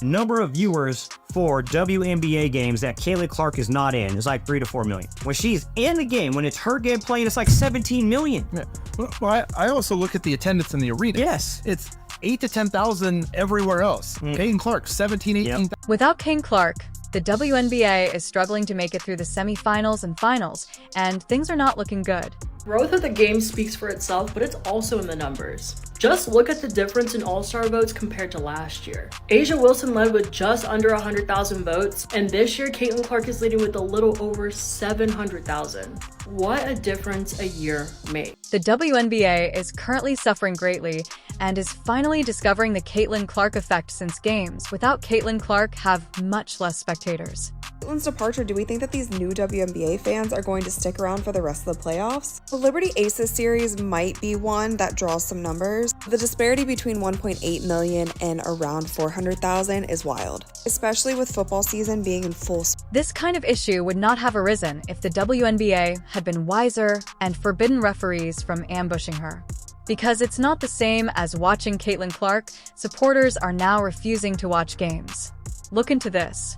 Number of viewers for WNBA games that Caitlin Clark is not in is like 3 to 4 million. When she's in the game, when it's her game playing, it's like 17 million. Yeah. Well, I also look at the attendance in the arena. Yes. It's 8 to 10,000 everywhere else. Caitlin Clark, 17, 18,000. Yep. Without Caitlin Clark, the WNBA is struggling to make it through the semifinals and finals, and things are not looking good. Growth of the game speaks for itself, but it's also in the numbers. Just look at the difference in All-Star votes compared to last year. Asia Wilson led with just under 100,000 votes, and this year Caitlin Clark is leading with a little over 700,000. What a difference a year made. The WNBA is currently suffering greatly and is finally discovering the Caitlin Clark effect, since games without Caitlin Clark have much less spectators. Caitlin's departure, do we think that these new WNBA fans are going to stick around for the rest of the playoffs? The Liberty Aces series might be one that draws some numbers. The disparity between 1.8 million and around 400,000 is wild, especially with football season being in full swing. This kind of issue would not have arisen if the WNBA had been wiser and forbidden referees from ambushing her. Because it's not the same as watching Caitlin Clark, supporters are now refusing to watch games. Look into this.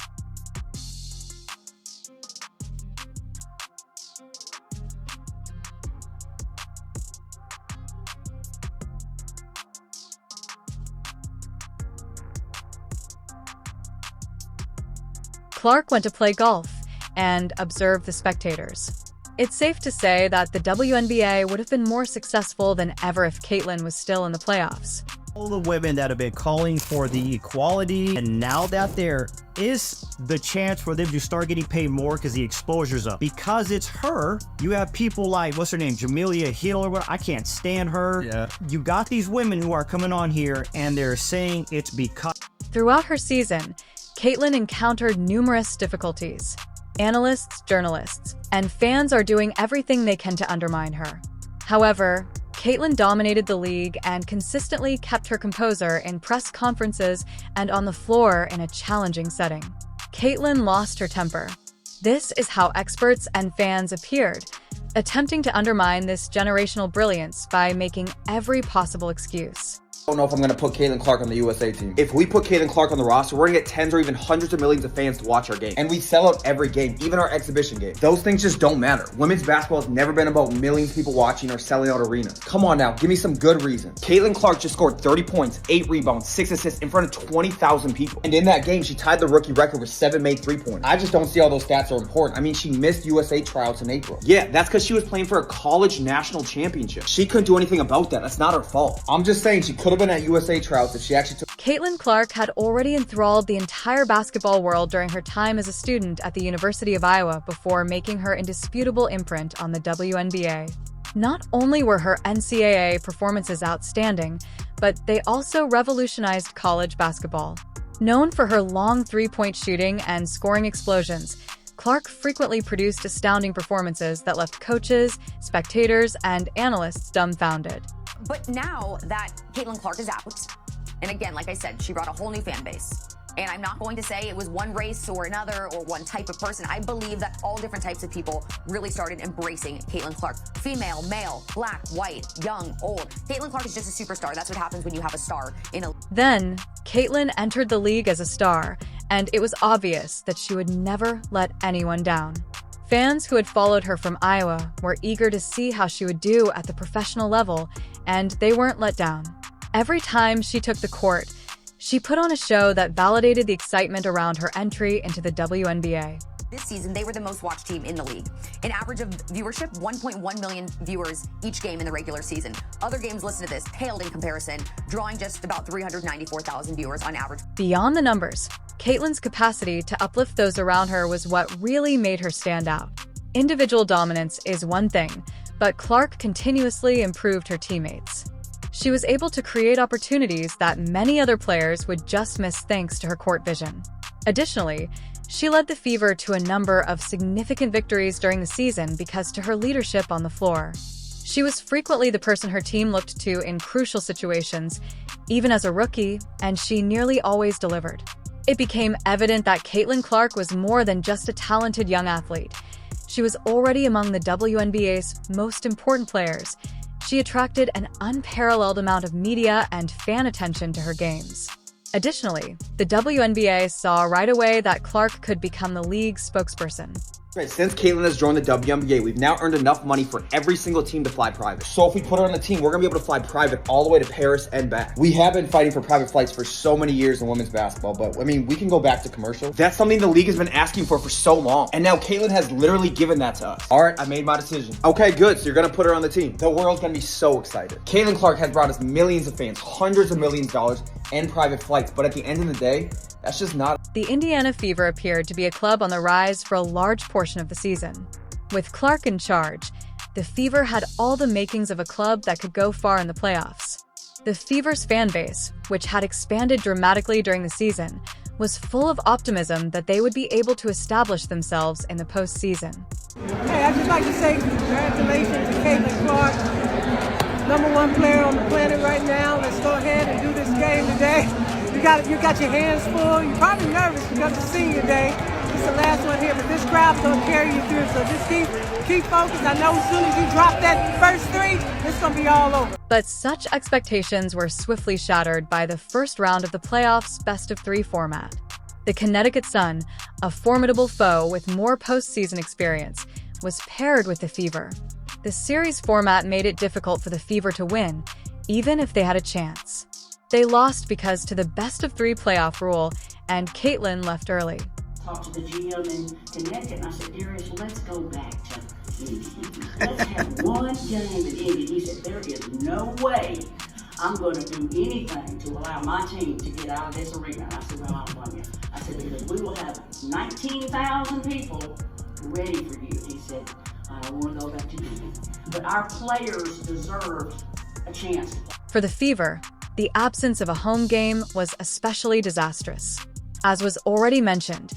Clark went to play golf and observed the spectators. It's safe to say that the WNBA would have been more successful than ever if Caitlin was still in the playoffs. All the women that have been calling for the equality, and now that there is the chance for them to start getting paid more because the exposure's up. Because it's her, you have people like, what's her name, Jamelia Hill or what? I can't stand her. Yeah. You got these women who are coming on here and they're saying it's because. Throughout her season, Caitlin encountered numerous difficulties. Analysts, journalists, and fans are doing everything they can to undermine her. However, Caitlin dominated the league and consistently kept her composure in press conferences and on the floor in a challenging setting. Caitlin lost her temper. This is how experts and fans appeared, attempting to undermine this generational brilliance by making every possible excuse. I don't know if I'm going to put Caitlin Clark on the USA team. If we put Caitlin Clark on the roster, we're going to get tens or even hundreds of millions of fans to watch our game. And we sell out every game, even our exhibition game. Those things just don't matter. Women's basketball has never been about millions of people watching or selling out arenas. Come on now, give me some good reasons. Caitlin Clark just scored 30 points, 8 rebounds, 6 assists in front of 20,000 people. And in that game, she tied the rookie record with 7 made 3-pointers. I just don't see how those stats are important. I mean, she missed USA tryouts in April. Yeah, that's because she was playing for a college national championship. She couldn't do anything about that. That's not her fault. I'm just saying she could have been at USA tryouts if she actually took. Caitlin Clark had already enthralled the entire basketball world during her time as a student at the University of Iowa before making her indisputable imprint on the WNBA. Not only were her NCAA performances outstanding, but they also revolutionized college basketball. Known for her long three-point shooting and scoring explosions, Clark frequently produced astounding performances that left coaches, spectators, and analysts dumbfounded. But now that Caitlin Clark is out, and again, like I said, she brought a whole new fan base. And I'm not going to say it was one race or another or one type of person. I believe that all different types of people really started embracing Caitlin Clark. Female, male, black, white, young, old. Caitlin Clark is just a superstar. That's what happens when you have a star in a... Then, Caitlin entered the league as a star, and it was obvious that she would never let anyone down. Fans who had followed her from Iowa were eager to see how she would do at the professional level, and they weren't let down. Every time she took the court, she put on a show that validated the excitement around her entry into the WNBA. This season, they were the most watched team in the league. An average of viewership, 1.1 million viewers each game in the regular season. Other games listed to this paled in comparison, drawing just about 394,000 viewers on average. Beyond the numbers, Caitlin's capacity to uplift those around her was what really made her stand out. Individual dominance is one thing, but Clark continuously improved her teammates. She was able to create opportunities that many other players would just miss thanks to her court vision. Additionally, she led the Fever to a number of significant victories during the season because to her leadership on the floor. She was frequently the person her team looked to in crucial situations, even as a rookie, and she nearly always delivered. It became evident that Caitlin Clark was more than just a talented young athlete. She was already among the WNBA's most important players. She attracted an unparalleled amount of media and fan attention to her games. Additionally, the WNBA saw right away that Clark could become the league's spokesperson. Right, since Caitlyn has joined the WNBA, we've now earned enough money for every single team to fly private. So if we put her on the team, we're gonna be able to fly private all the way to Paris and back. We have been fighting for private flights for so many years in women's basketball, but I mean, we can go back to commercial. That's something the league has been asking for so long. And now Caitlyn has literally given that to us. All right, I made my decision. Okay, good, so you're gonna put her on the team. The world's gonna be so excited. Caitlyn Clark has brought us millions of fans, hundreds of millions of dollars, and private flights, but at the end of the day, that's just not. The Indiana Fever appeared to be a club on the rise for a large portion of the season. With Clark in charge, the Fever had all the makings of a club that could go far in the playoffs. The Fever's fan base, which had expanded dramatically during the season, was full of optimism that they would be able to establish themselves in the postseason. Hey, I'd just like to say congratulations to Caitlyn Clark, #1 player on the planet right now. Let's go ahead and do this game today. You got your hands full. You're probably nervous because it's senior day. It's the last one here, but this crowd's gonna carry you through. So just keep focused. I know as soon as you drop that first three, it's gonna be all over. But such expectations were swiftly shattered by the first round of the playoffs' best-of-3 format. The Connecticut Sun, a formidable foe with more postseason experience, was paired with the Fever. The series format made it difficult for the Fever to win, even if they had a chance. They lost because to the best-of-3 playoff rule, and Caitlyn left early. Talked to the GM in Connecticut, and I said, Darius, let's go back to Indy. Let's have one game in Indy. He said, there is no way I'm going to do anything to allow my team to get out of this arena. And I said, well, I don't blame you. I said, because we will have 19,000 people ready for you. He said, I don't want to go back to Indy. But our players deserved a chance to play. For the Fever, the absence of a home game was especially disastrous. As was already mentioned,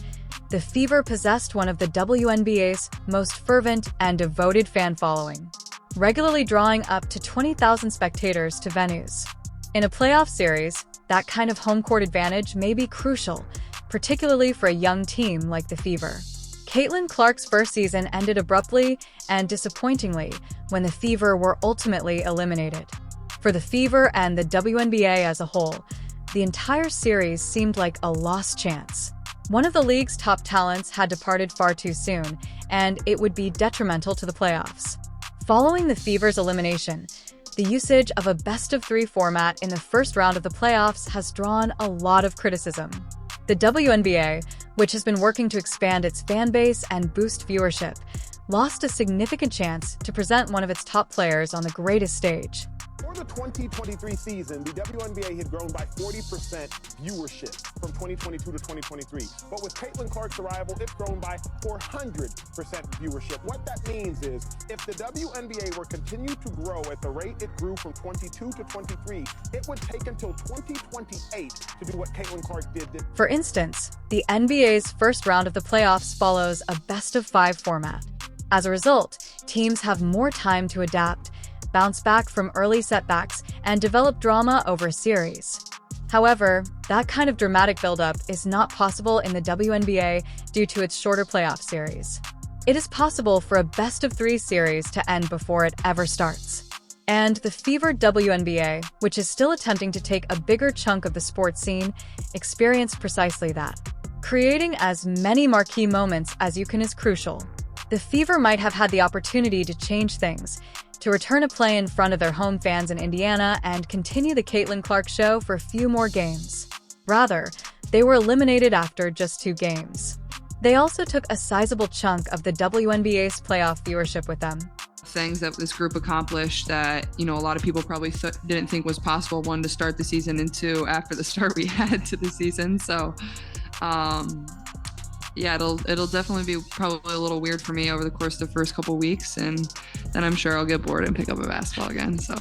the Fever possessed one of the WNBA's most fervent and devoted fan following, regularly drawing up to 20,000 spectators to venues. In a playoff series, that kind of home court advantage may be crucial, particularly for a young team like the Fever. Caitlyn Clark's first season ended abruptly and disappointingly when the Fever were ultimately eliminated. For the Fever and the WNBA as a whole, the entire series seemed like a lost chance. One of the league's top talents had departed far too soon, and it would be detrimental to the playoffs. Following the Fever's elimination, the usage of a best-of-3 format in the first round of the playoffs has drawn a lot of criticism. The WNBA, which has been working to expand its fan base and boost viewership, lost a significant chance to present one of its top players on the greatest stage. For the 2023 season, the WNBA had grown by 40% viewership from 2022 to 2023. But with Caitlyn Clark's arrival, it's grown by 400% viewership. What that means is, if the WNBA were continued to grow at the rate it grew from 22 to 23, it would take until 2028 to do what Caitlyn Clark did. For instance, the NBA's first round of the playoffs follows a best-of-5 format. As a result, teams have more time to adapt, bounce back from early setbacks, and develop drama over a series. However, that kind of dramatic buildup is not possible in the WNBA due to its shorter playoff series. It is possible for a best-of-3 series to end before it ever starts. And the Fever WNBA, which is still attempting to take a bigger chunk of the sports scene, experienced precisely that. Creating as many marquee moments as you can is crucial. The Fever might have had the opportunity to change things, to return a play in front of their home fans in Indiana and continue the Caitlyn Clark show for a few more games. Rather, they were eliminated after just 2 games. They also took a sizable chunk of the WNBA's playoff viewership with them. Things that this group accomplished that, a lot of people probably didn't think was possible, one, to start the season, and 2, after the start we had to the season. So, yeah, it'll definitely be probably a little weird for me over the course of the first couple weeks, and then I'm sure I'll get bored and pick up a basketball again, so.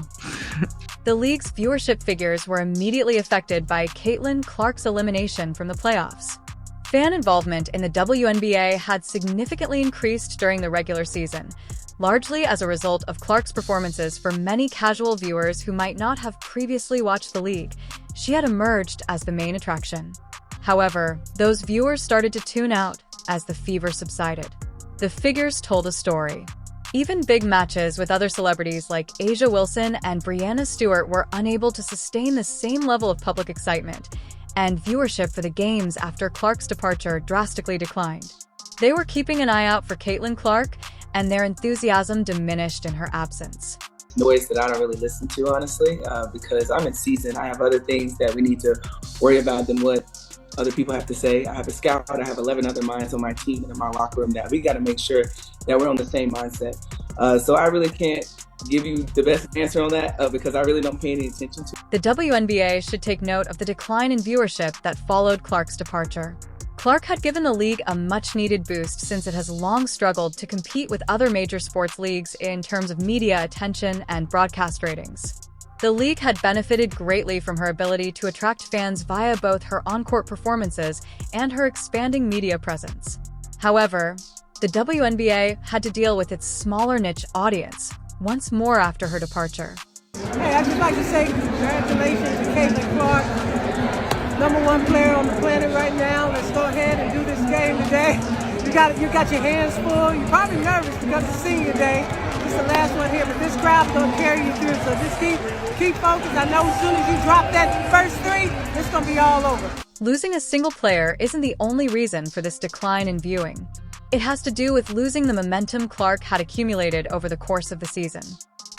The league's viewership figures were immediately affected by Caitlyn Clark's elimination from the playoffs. Fan involvement in the WNBA had significantly increased during the regular season, largely as a result of Clark's performances. For many casual viewers who might not have previously watched the league, she had emerged as the main attraction. However, those viewers started to tune out as the Fever subsided. The figures told a story. Even big matches with other celebrities like A'ja Wilson and Breanna Stewart were unable to sustain the same level of public excitement, and viewership for the games after Clark's departure drastically declined. They were keeping an eye out for Caitlin Clark, and their enthusiasm diminished in her absence. Noise that I don't really listen to, honestly, because I'm in season. I have other things that we need to worry about than what other people have to say. I have a scout, I have 11 other minds on my team and in my locker room that we got to make sure that we're on the same mindset. So I really can't give you the best answer on that because I really don't pay any attention to it. The WNBA should take note of the decline in viewership that followed Clark's departure. Clark had given the league a much-needed boost since it has long struggled to compete with other major sports leagues in terms of media attention and broadcast ratings. The league had benefited greatly from her ability to attract fans via both her on-court performances and her expanding media presence. However, the WNBA had to deal with its smaller niche audience once more after her departure. Hey, I'd just like to say congratulations to Caitlin Clark, #1 player on the planet right now. Let's go ahead and do this game today. You got your hands full. You're probably nervous because it's senior day. It's the last one here, but this crowd's gonna carry you through. So just keep focused. I know as soon as you drop that first three, it's gonna be all over. Losing a single player isn't the only reason for this decline in viewing. It has to do with losing the momentum Clark had accumulated over the course of the season.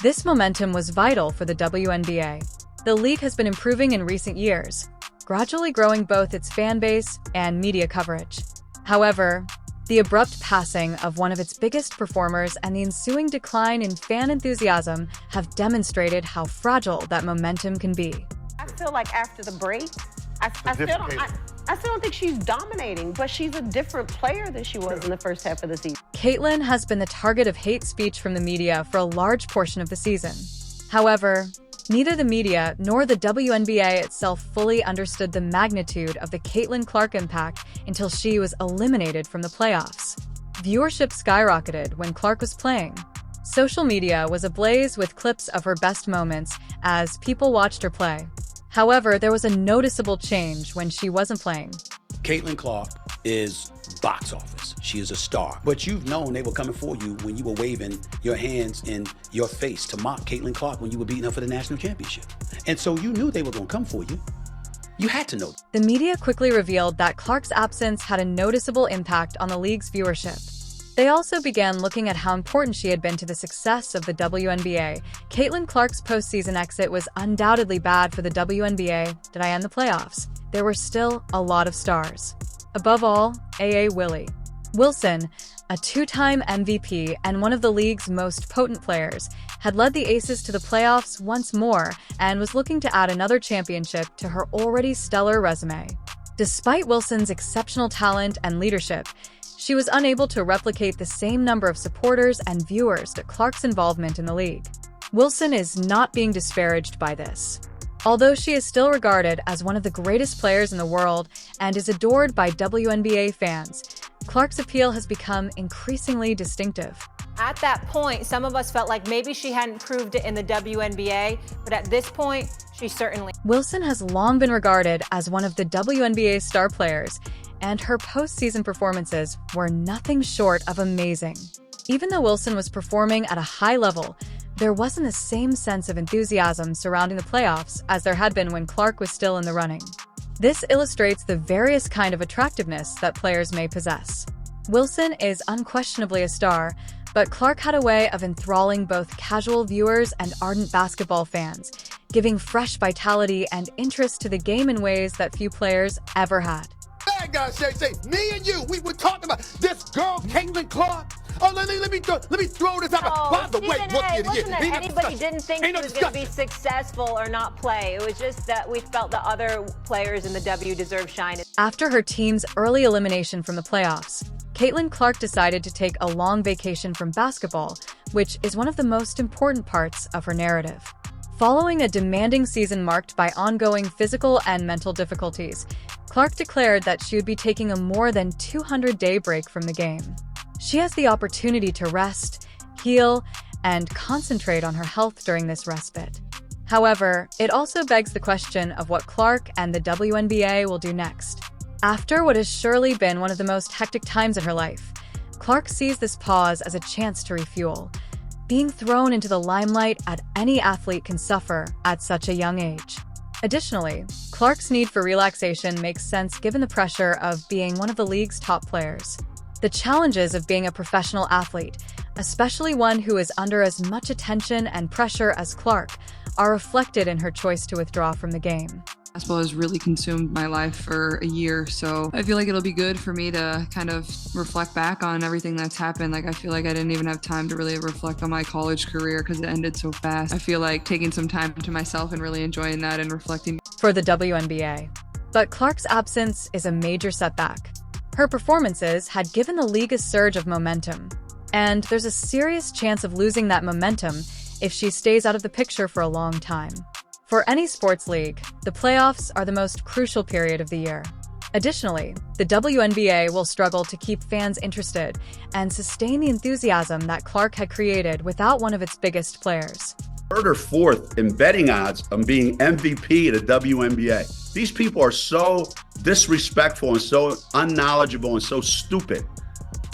This momentum was vital for the WNBA. The league has been improving in recent years, gradually growing both its fan base and media coverage. However, the abrupt passing of one of its biggest performers and the ensuing decline in fan enthusiasm have demonstrated how fragile that momentum can be. I feel like after the break, I still don't think she's dominating, but she's a different player than she was in the first half of the season. Caitlin has been the target of hate speech from the media for a large portion of the season. However, neither the media nor the WNBA itself fully understood the magnitude of the Caitlin Clark impact until she was eliminated from the playoffs. Viewership skyrocketed when Clark was playing. Social media was ablaze with clips of her best moments as people watched her play. However, there was a noticeable change when she wasn't playing. Caitlin Clark is box office. She is a star. But you've known they were coming for you when you were waving your hands in your face to mock Caitlin Clark when you were beating her for the national championship. And so you knew they were going to come for you. You had to know. The media quickly revealed that Clark's absence had a noticeable impact on the league's viewership. They also began looking at how important she had been to the success of the WNBA. Caitlin Clark's postseason exit was undoubtedly bad for the WNBA. Did I end the playoffs? There were still a lot of stars. Above all, A.A. Wilson, a two-time MVP and one of the league's most potent players, had led the Aces to the playoffs once more and was looking to add another championship to her already stellar resume. Despite Wilson's exceptional talent and leadership, she was unable to replicate the same number of supporters and viewers to Clark's involvement in the league. Wilson is not being disparaged by this. Although she is still regarded as one of the greatest players in the world and is adored by WNBA fans, Clark's appeal has become increasingly distinctive. At that point, some of us felt like maybe she hadn't proved it in the WNBA, but at this point, she certainly. Wilson has long been regarded as one of the WNBA's star players, and her postseason performances were nothing short of amazing. Even though Wilson was performing at a high level, there wasn't the same sense of enthusiasm surrounding the playoffs as there had been when Clark was still in the running. This illustrates the various kind of attractiveness that players may possess. Wilson is unquestionably a star, but Clark had a way of enthralling both casual viewers and ardent basketball fans, giving fresh vitality and interest to the game in ways that few players ever had. Bad guys say, me and you, we were talking about this girl, Caitlin Clark. Oh, let me throw this out. By the way, anybody didn't think she was going to be successful or not play. It was just that we felt the other players in the W deserve shine. After her team's early elimination from the playoffs, Caitlin Clark decided to take a long vacation from basketball, which is one of the most important parts of her narrative. Following a demanding season marked by ongoing physical and mental difficulties, Clark declared that she would be taking a more than 200-day break from the game. She has the opportunity to rest, heal, and concentrate on her health during this respite. However, it also begs the question of what Clark and the WNBA will do next. After what has surely been one of the most hectic times in her life, Clark sees this pause as a chance to refuel. Being thrown into the limelight at any athlete can suffer at such a young age. Additionally, Clark's need for relaxation makes sense given the pressure of being one of the league's top players. The challenges of being a professional athlete, especially one who is under as much attention and pressure as Clark, are reflected in her choice to withdraw from the game. Basketball has really consumed my life for a year, so I feel like it'll be good for me to kind of reflect back on everything that's happened. Like, I feel like I didn't even have time to really reflect on my college career because it ended so fast. I feel like taking some time to myself and really enjoying that and reflecting. For the WNBA. But Clark's absence is a major setback. Her performances had given the league a surge of momentum, and there's a serious chance of losing that momentum if she stays out of the picture for a long time. For any sports league, the playoffs are the most crucial period of the year. Additionally, the WNBA will struggle to keep fans interested and sustain the enthusiasm that Clark had created without one of its biggest players. Third or fourth in betting odds on being MVP of the WNBA. These people are so disrespectful and so unknowledgeable and so stupid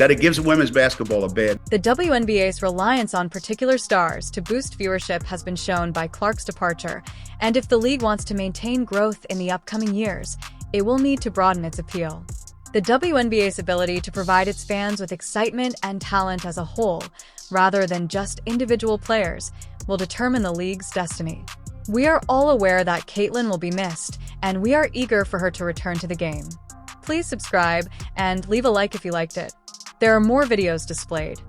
that it gives women's basketball a bad. The WNBA's reliance on particular stars to boost viewership has been shown by Clark's departure, and if the league wants to maintain growth in the upcoming years, it will need to broaden its appeal. The WNBA's ability to provide its fans with excitement and talent as a whole, rather than just individual players, will determine the league's destiny. We are all aware that Caitlin will be missed, and we are eager for her to return to the game. Please subscribe and leave a like if you liked it. There are more videos displayed.